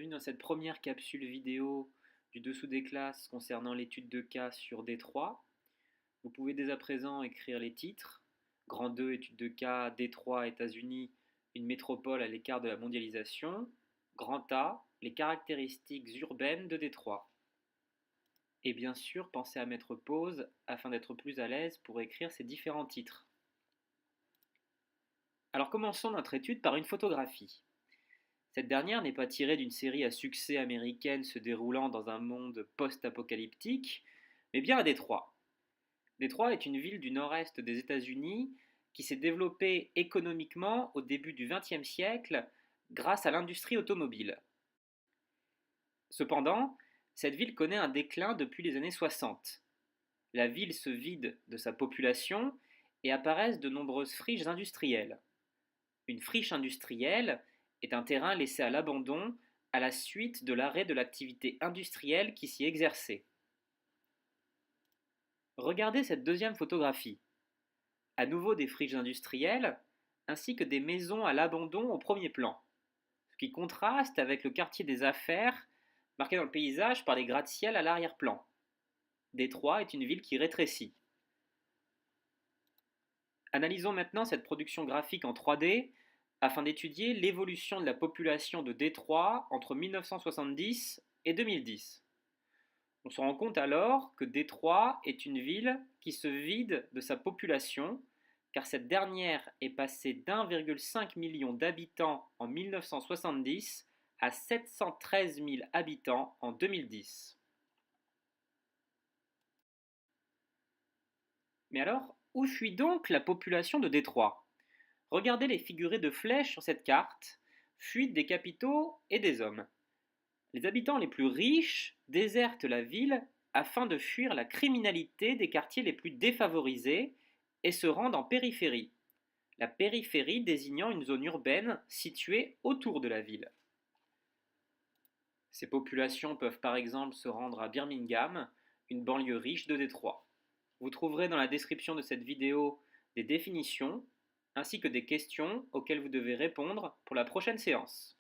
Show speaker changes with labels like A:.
A: bienvenue dans cette première capsule vidéo du dessous des classes concernant l'étude de cas sur Détroit. Vous pouvez dès à présent écrire les titres. Grand 2, étude de cas, Détroit, États-Unis, une métropole à l'écart de la mondialisation. Grand A, les caractéristiques urbaines de Détroit. Et bien sûr, pensez à mettre pause afin d'être plus à l'aise pour écrire ces différents titres. Alors commençons notre étude par une photographie. Cette dernière n'est pas tirée d'une série à succès américaine se déroulant dans un monde post-apocalyptique, mais bien à Détroit. Détroit est une ville du nord-est des États-Unis qui s'est développée économiquement au début du XXe siècle grâce à l'industrie automobile. Cependant, cette ville connaît un déclin depuis les années 60. La ville se vide de sa population et apparaissent de nombreuses friches industrielles. Une friche industrielle est un terrain laissé à l'abandon à la suite de l'arrêt de l'activité industrielle qui s'y exerçait. Regardez cette deuxième photographie. À nouveau des friches industrielles, ainsi que des maisons à l'abandon au premier plan, ce qui contraste avec le quartier des affaires marqué dans le paysage par les gratte-ciel à l'arrière-plan. Détroit est une ville qui rétrécit. Analysons maintenant cette production graphique en 3D afin d'étudier l'évolution de la population de Détroit entre 1970 et 2010. On se rend compte alors que Détroit est une ville qui se vide de sa population, car cette dernière est passée d'1,5 million d'habitants en 1970 à 713 000 habitants en 2010. Mais alors, où fuit donc la population de Détroit ? Regardez les figurés de flèches sur cette carte, fuite des capitaux et des hommes. Les habitants les plus riches désertent la ville afin de fuir la criminalité des quartiers les plus défavorisés et se rendent en périphérie. La périphérie désignant une zone urbaine située autour de la ville. Ces populations peuvent par exemple se rendre à Birmingham, une banlieue riche de Détroit. Vous trouverez dans la description de cette vidéo des définitions ainsi que des questions auxquelles vous devez répondre pour la prochaine séance.